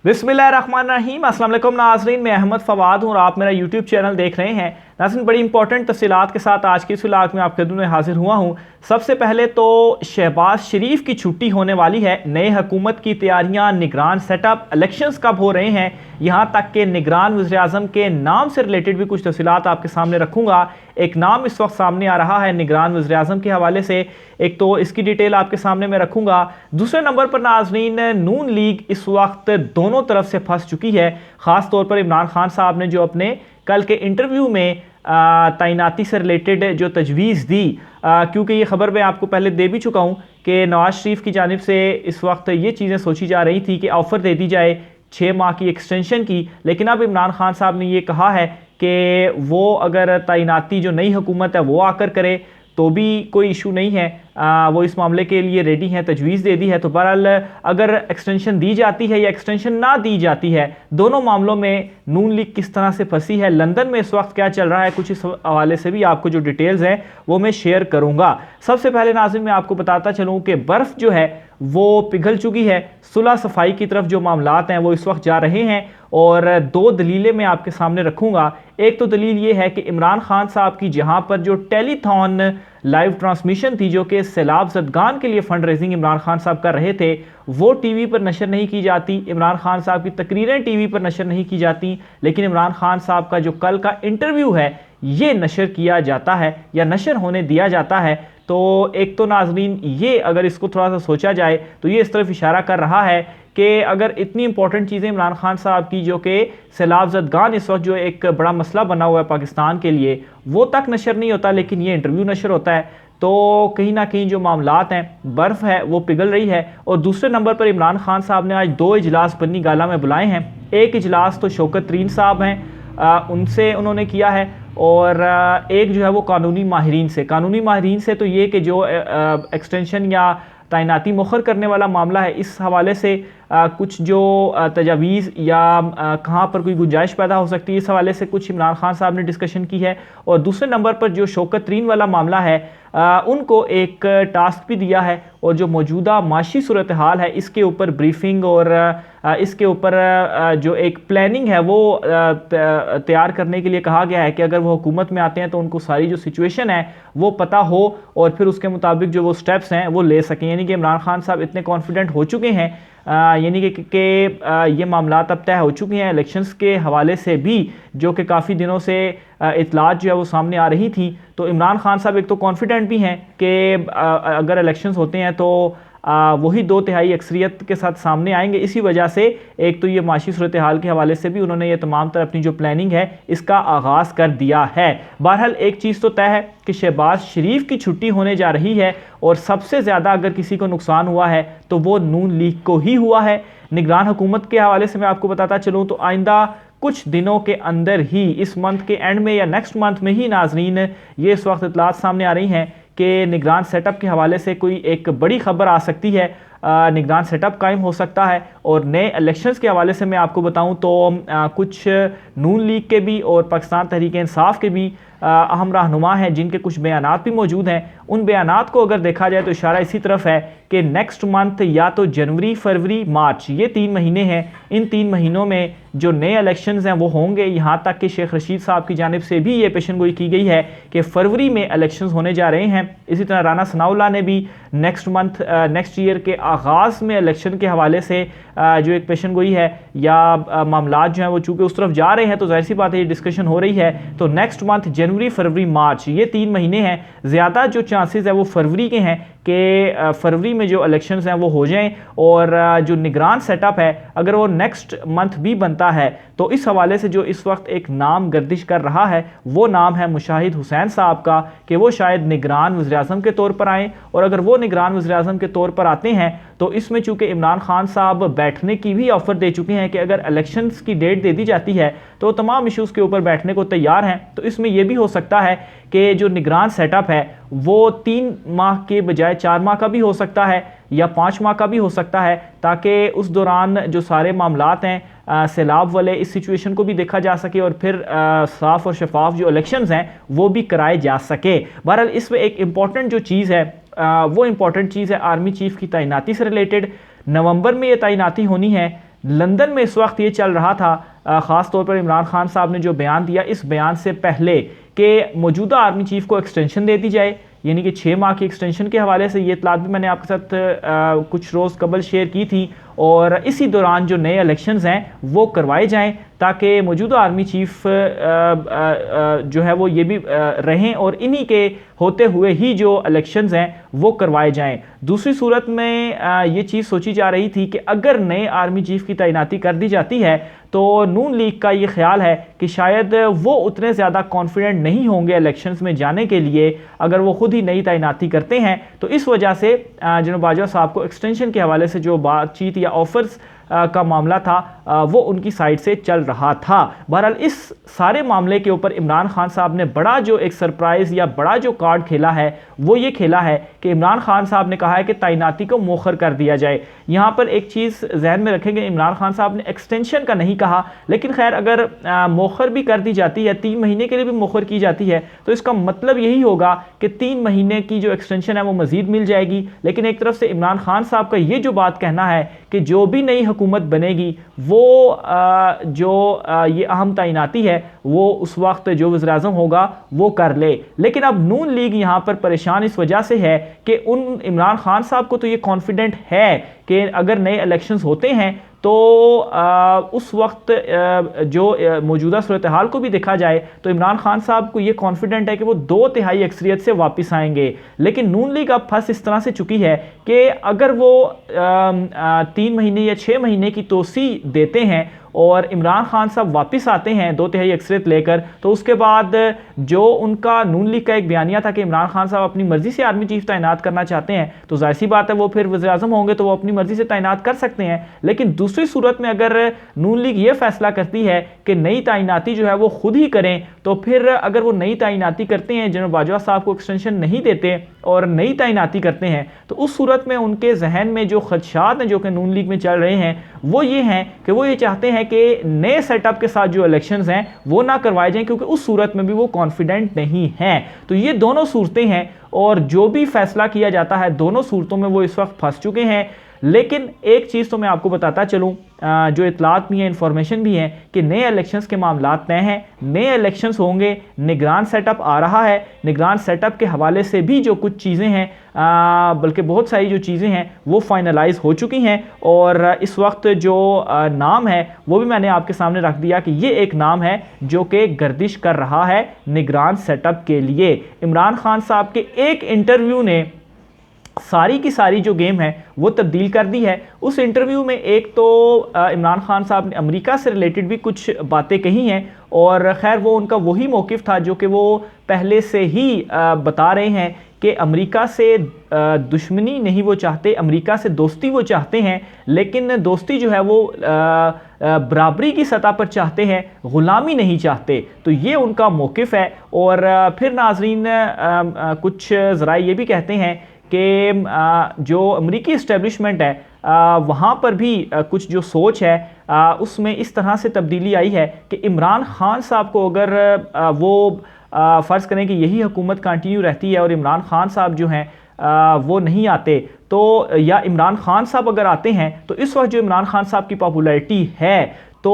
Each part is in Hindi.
बिस्मिल्लाहिर्रहमानिर्रहीम। अस्सलाम वालेकुम नाज़रीन, मैं अहमद फवाद हूँ और आप मेरा यूट्यूब चैनल देख रहे हैं। नाज़रीन, बड़ी इंपॉर्टेंट तफसीलात के साथ आज की इस व्लॉग में आपके खिदमत में हाजिर हुआ हूँ। सबसे पहले तो शहबाज शरीफ की छुट्टी होने वाली है, नए हुकूमत की तैयारियाँ, निगरान सेटअप, इलेक्शंस कब हो रहे हैं, यहाँ तक के निगरान वज़ीर-ए-आज़म के नाम से रिलेटेड भी कुछ तफसीलात आपके सामने रखूँगा। एक नाम इस वक्त सामने आ रहा है निगरान वज़ीर-ए-आज़म के हवाले से, एक तो इसकी डिटेल आपके सामने मैं रखूँगा। दूसरे नंबर पर नाज़रीन, नून लीग इस वक्त दोनों तरफ से फंस चुकी है। ख़ास तौर पर इमरान खान साहब ने जो अपने कल के इंटरव्यू में तैनाती से रिलेटेड जो तजवीज़ दी, क्योंकि ये खबर मैं आपको पहले दे भी चुका हूँ कि नवाज़ शरीफ की जानिब से इस वक्त ये चीज़ें सोची जा रही थी कि ऑफ़र दे दी जाए 6 माह की एक्सटेंशन की, लेकिन अब इमरान खान साहब ने ये कहा है कि वो अगर तैनाती जो नई हुकूमत है वो आकर करे तो भी कोई इशू नहीं है, वो इस मामले के लिए रेडी हैं, तजवीज़ दे दी है। तो बहरहाल अगर एक्सटेंशन दी जाती है या एक्सटेंशन ना दी जाती है, दोनों मामलों में नून लीग किस तरह से फंसी है, लंदन में इस वक्त क्या चल रहा है, कुछ इस हवाले से भी आपको जो डिटेल्स हैं वो मैं शेयर करूँगा। सबसे पहले नाज़रीन मैं आपको बताता चलूँ कि बर्फ़ जो है वो पिघल चुकी है। सुलह सफाई की तरफ जो मामलात हैं वो इस वक्त जा रहे हैं और दो दलीलें मैं आपके सामने रखूँगा। एक तो दलील ये है कि इमरान खान साहब की जहाँ पर जो टेलीथॉन लाइव ट्रांसमिशन थी, जो कि सैलाब ज़दगान के लिए फ़ंड रेजिंग इमरान खान साहब कर रहे थे, वो टीवी पर नशर नहीं की जाती। इमरान खान साहब की तकरीरें टीवी पर नशर नहीं की जाती, लेकिन इमरान खान साहब का जो कल का इंटरव्यू है ये नशर किया जाता है या नशर होने दिया जाता है। तो एक तो नाज़रीन ये अगर इसको थोड़ा सा सोचा जाए तो ये इस तरफ इशारा कर रहा है कि अगर इतनी इंपॉर्टेंट चीज़ें इमरान खान साहब की, जो कि सैलाब ज़दगान इस वक्त जो एक बड़ा मसला बना हुआ है पाकिस्तान के लिए, वो तक नशर नहीं होता, लेकिन ये इंटरव्यू नशर होता है, तो कहीं ना कहीं जो मामलात हैं, बर्फ़ है वो पिघल रही है। और दूसरे नंबर पर इमरान खान साहब ने आज 2 इजलास बन्नी गाला में बुलाए हैं। एक इजलास तो शौकत तरीन साहब हैं, उनसे उन्होंने किया है, और एक जो है वो कानूनी माहिरीन से तो ये कि जो एक्सटेंशन या तैनाती मुखर करने वाला मामला है, इस हवाले से कुछ जो तजावीज़ या कहाँ पर कोई गुंजाइश पैदा हो सकती है, इस हवाले से कुछ इमरान खान साहब ने डिस्कशन की है। और दूसरे नंबर पर जो शौकत तरीन वाला मामला है, उनको एक टास्क भी दिया है और जो मौजूदा माशी सूरत हाल है इसके ऊपर ब्रीफिंग और इसके ऊपर जो एक प्लानिंग है वो तैयार करने के लिए कहा गया है कि अगर वो हुकूमत में आते हैं तो उनको सारी जो सिचुएशन है वो पता हो और फिर उसके मुताबिक जो वो स्टेप्स हैं वो ले सकें। यानी कि इमरान खान साहब इतने कॉन्फिडेंट हो चुके हैं, यानी कि ये मामलात अब तय हो चुके हैं इलेक्शंस के हवाले से भी, जो कि काफ़ी दिनों से इतलात जो है वो सामने आ रही थी। तो इमरान खान साहब एक तो कॉन्फिडेंट भी हैं कि अगर इलेक्शंस होते हैं तो वही 2/3 अक्सरियत के साथ सामने आएंगे। इसी वजह से एक तो ये माशी सूरत हाल के हवाले से भी उन्होंने ये तमाम तरह अपनी जो प्लानिंग है इसका आगाज़ कर दिया है। बहरहाल एक चीज़ तो तय है कि शहबाज शरीफ की छुट्टी होने जा रही है और सबसे ज़्यादा अगर किसी को नुकसान हुआ है तो वो नून लीग को ही हुआ है। निगरान हुकूमत के हवाले से मैं आपको बताता चलूँ तो आइंदा कुछ दिनों के अंदर ही, इस मंथ के एंड में या नेक्स्ट मंथ में ही नाजरीन, ये इस वक्त इतलात सामने आ रही हैं कि निगरान सेटअप के हवाले से कोई एक बड़ी खबर आ सकती है, निगरान सेटअप कायम हो सकता है। और नए इलेक्शंस के हवाले से मैं आपको बताऊं तो कुछ नून लीग के भी और पाकिस्तान तहरीक इंसाफ के भी अहम रहनुमा हैं जिनके कुछ बयानात भी मौजूद हैं। उन बयानात को अगर देखा जाए तो इशारा इसी तरफ है कि नेक्स्ट मंथ या तो जनवरी, फरवरी, मार्च, ये 3 महीने हैं, इन 3 महीनों में जो नए इलेक्शंस हैं वो होंगे। यहाँ तक कि शेख रशीद साहब की जानिब से भी ये पेशन गोई की गई है कि फरवरी में इलेक्शंस होने जा रहे हैं। इसी तरह राना सनाउल्लाह ने भी नेक्स्ट मंथ, नेक्स्ट ईयर के आगाज़ में इलेक्शन के हवाले से जो एक पेशन गोई है या मामलात जो हैं वो चूँकि उस तरफ जा रहे हैं तो जाहिर सी बात है ये डिस्कशन हो रही है। तो नेक्स्ट मंथ जनवरी, फरवरी, मार्च, ये 3 महीने हैं। ज़्यादा जो चांसेस है वो फरवरी के हैं कि फरवरी में जो इलेक्शंस हैं वो हो जाएं। और जो निगरान सेटअप है अगर वो नेक्स्ट मंथ भी बनता है तो इस हवाले से जो इस वक्त एक नाम गर्दिश कर रहा है वो नाम है मुशाहिद हुसैन साहब का, कि वो शायद निगरान वज़ीर-ए-आज़म के तौर पर आएँ। और अगर वो निगरान वज़ीर-ए-आज़म के तौर पर आते हैं तो इसमें चूँकि इमरान खान साहब बैठने की भी ऑफ़र दे चुके हैं कि अगर इलेक्शंस की डेट दे दी जाती है तो तमाम इशूज़ के ऊपर बैठने को तैयार हैं। तो इसमें यह भी हो सकता है कि जो निगरान सेटअप है वो 3 माह के बजाय 4 माह का भी हो सकता है या 5 माह का भी हो सकता है, ताकि उस दौरान जो सारे मामलात हैं सैलाब वाले, इस सिचुएशन को भी देखा जा सके और फिर साफ़ और शफाफ जो इलेक्शंस हैं वो भी कराए जा सके। बहरहाल इसमें एक इम्पॉर्टेंट जो चीज़ है वो इम्पॉर्टेंट चीज़ है आर्मी चीफ़ की तैनाती से रिलेटेड। नवंबर में ये तैनाती होनी है लंदन में इस वक्त ये चल रहा था, ख़ास तौर पर इमरान खान साहब ने जो बयान दिया, इस बयान से पहले कि मौजूदा आर्मी चीफ को एक्सटेंशन दे दी जाए, यानी कि 6 माह की एक्सटेंशन के हवाले से ये इतलात भी मैंने आपके साथ कुछ रोज़ कबल शेयर की थी। और इसी दौरान जो नए इलेक्शंस हैं वो करवाए जाएं ताकि मौजूदा आर्मी चीफ जो है वो ये भी रहें और इन्हीं के होते हुए ही जो इलेक्शंस हैं वो करवाए जाएं। दूसरी सूरत में ये चीज़ सोची जा रही थी कि अगर नए आर्मी चीफ की तैनाती कर दी जाती है तो नून लीग का ये ख्याल है कि शायद वो उतने ज़्यादा कॉन्फिडेंट नहीं होंगे इलेक्शंस में जाने के लिए अगर वो खुद ही नई तैनाती करते हैं। तो इस वजह से जनाब बाजवा साहब को एक्सटेंशन के हवाले से जो बातचीत या ऑफर्स का मामला था वो उनकी साइड से चल रहा था। बहरहाल इस सारे मामले के ऊपर इमरान खान साहब ने बड़ा जो एक सरप्राइज़ या बड़ा जो कार्ड खेला है वो ये खेला है कि इमरान खान साहब ने कहा है कि तैनाती को मौखर कर दिया जाए। यहाँ पर एक चीज़ जहन में रखेंगे, इमरान खान साहब ने एक्सटेंशन का नहीं कहा, लेकिन खैर अगर मौखर भी कर दी जाती है, 3 महीने के लिए भी मौखर की जाती है, तो इसका मतलब यही होगा कि 3 महीने की जो एक्सटेंशन है वो मज़ीद मिल जाएगी। लेकिन एक तरफ से इमरान खान साहब का ये जो बात कहना है कि जो भी नई हुकूमत बनेगी वो ये अहम तैनाती है वो उस वक्त जो वज़ीर-ए-आज़म होगा वो कर ले। लेकिन अब नून लीग यहाँ पर परेशान इस वजह से है कि उन इमरान खान साहब को तो ये कॉन्फिडेंट है कि अगर नए इलेक्शंस होते हैं तो उस वक्त जो मौजूदा सूरत हाल को भी देखा जाए तो इमरान खान साहब को ये कॉन्फिडेंट है कि वो 2/3 अक्सरियत से वापस आएंगे। लेकिन नून लीग अब फंस इस तरह से चुकी है कि अगर वो 3 महीने या 6 महीने की तोसी देते हैं और इमरान खान साहब वापस आते हैं 2/3 अक्सरियत लेकर, तो उसके बाद जो उनका नून लीग का एक बयानिया था कि इमरान खान साहब अपनी मर्जी से आर्मी चीफ तैनात करना चाहते हैं, तो जाहिर सी बात है वो फिर वज़ीर-ए-आज़म होंगे तो वो अपनी मर्जी से तैनात कर सकते हैं। लेकिन दूसरी सूरत में अगर नून लीग ये फैसला करती है कि नई तैनाती जो है वो खुद ही करें, तो फिर अगर वो नई तैनाती करते हैं, जनरल बाजवा साहब को एक्सटेंशन नहीं देते और नई तैनाती करते हैं, तो उस सूरत में उनके जहन में जो खदशात हैं जो कि नून लीग में चल रहे हैं वो ये हैं कि वो ये चाहते हैं कि नए सेटअप के साथ जो इलेक्शंस हैं वो ना करवाए जाएं, क्योंकि उस सूरत में भी वो कॉन्फिडेंट नहीं हैं। तो ये दोनों सूरतें हैं और जो भी फैसला किया जाता है दोनों सूरतों में वो इस वक्त फंस चुके हैं। लेकिन एक चीज़ तो मैं आपको बताता चलूँ, जो इतलात भी हैं, इन्फॉर्मेशन भी हैं कि नए इलेक्शंस के मामला तय हैं, नए इलेक्शंस होंगे, निगरान सेटअप आ रहा है। निगरान सेटअप के हवाले से भी जो कुछ चीज़ें हैं, बल्कि बहुत सारी जो चीज़ें हैं वो फाइनलाइज हो चुकी हैं और इस वक्त जो नाम है वो भी मैंने आपके सामने रख दिया कि ये एक नाम है जो कि गर्दिश कर रहा है निगरान सेटअप के लिए। इमरान खान साहब के एक इंटरव्यू ने सारी की सारी जो गेम है वो तब्दील कर दी है। उस इंटरव्यू में एक तो इमरान खान साहब ने अमेरिका से रिलेटेड भी कुछ बातें कही हैं और ख़ैर वो उनका वही मौक़िफ़ था जो कि वो पहले से ही बता रहे हैं कि अमेरिका से दुश्मनी नहीं वो चाहते, अमेरिका से दोस्ती वो चाहते हैं, लेकिन दोस्ती जो है वो बराबरी की सतह पर चाहते हैं, ग़ुलामी नहीं चाहते। तो ये उनका मौक़िफ़ है। और फिर नाज़रीन कुछ ज़राए ये भी कहते हैं कि जो अमेरिकी इस्टेब्लिशमेंट है वहाँ पर भी कुछ जो सोच है उसमें इस तरह से तब्दीली आई है कि इमरान खान साहब को अगर वो फ़र्ज़ करें कि यही हुकूमत कंटिन्यू रहती है और इमरान खान साहब जो हैं वो नहीं आते, तो या इमरान खान साहब अगर आते हैं तो इस वक्त जो इमरान खान साहब की पॉपुलैरिटी है तो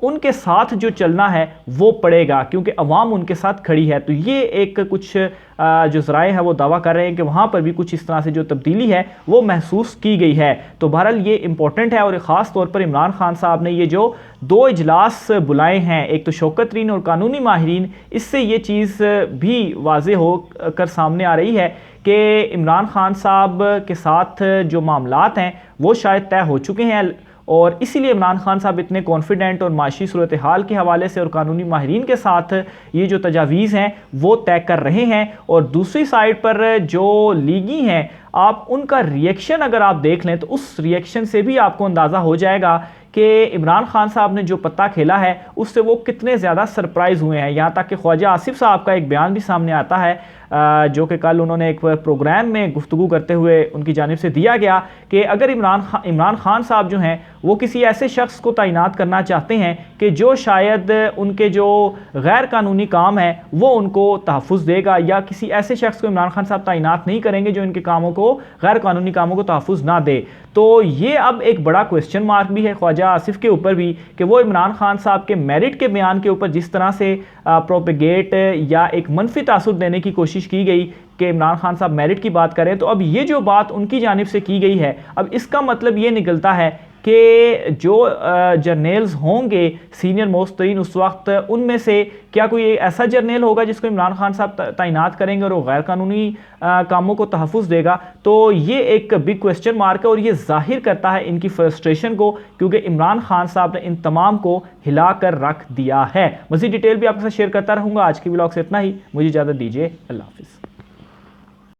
उनके साथ जो चलना है वो पड़ेगा, क्योंकि अवाम उनके साथ खड़ी है। तो ये एक कुछ जो ज़राए हैं वो दावा कर रहे हैं कि वहाँ पर भी कुछ इस तरह से जो तब्दीली है वो महसूस की गई है। तो बहरहाल ये इंपॉर्टेंट है और ख़ास तौर पर इमरान खान साहब ने ये जो 2 इजलास बुलाए हैं, एक तो शौकत तरीन और कानूनी माहिरीन, इससे ये चीज़ भी वाज़े हो कर सामने आ रही है कि इमरान खान साहब के साथ जो मामलात हैं वो शायद तय हो चुके हैं और इसीलिए इमरान खान साहब इतने कॉन्फिडेंट और माशी सूरत हाल के हवाले से और कानूनी माहिरीन के साथ ये जो तजावीज़ हैं वो तय कर रहे हैं। और दूसरी साइड पर जो लीगी हैं, आप उनका रिएक्शन अगर आप देख लें तो उस रिएक्शन से भी आपको अंदाज़ा हो जाएगा कि इमरान खान साहब ने जो पत्ता खेला है उससे वो कितने ज़्यादा सरप्राइज़ हुए हैं। यहाँ तक कि ख्वाजा आसिफ साहब का एक बयान भी सामने आता है जो कि कल उन्होंने एक प्रोग्राम में गुफ्तगू करते हुए उनकी जानिब से दिया गया कि अगर इमरान खान साहब जो हैं वो किसी ऐसे शख्स को तैनात करना चाहते हैं कि जो शायद उनके जो गैर कानूनी काम है वो उनको तहफ़्फ़ुज़ देगा, या किसी ऐसे शख्स को इमरान खान साहब तैनात नहीं करेंगे जो इनके कामों को को, गैर कानूनी कामों को तहफ़्फ़ुज़ ना दे। तो ये अब एक बड़ा क्वेश्चन मार्क भी है ख्वाजा आसिफ के ऊपर भी कि वो इमरान खान साहब के मेरिट के बयान के ऊपर जिस तरह से प्रोपेगेट या एक मनफी तासुर देने की कोशिश की गई कि इमरान खान साहब मेरिट की बात करें, तो अब ये जो बात उनकी जानिब से की गई है, अब इसका मतलब ये निकलता है कि जो जर्नल्स होंगे सीनियर मोस्ट तरीन उस वक्त, उनमें से क्या कोई ऐसा जर्नल होगा जिसको इमरान खान साहब तैनात करेंगे और वो गैर कानूनी कामों को तहफ़्फ़ुज़ देगा? तो ये एक बिग क्वेश्चन मार्क है और ये जाहिर करता है इनकी फ्रस्ट्रेशन को, क्योंकि इमरान खान साहब ने इन तमाम को हिला कर रख दिया है। मज़ीद डिटेल भी आपके साथ शेयर करता रहूँगा। आज की व्लॉग से इतना ही, मुझे इजाज़त दीजिए। अल्लाह हाफ़िज़।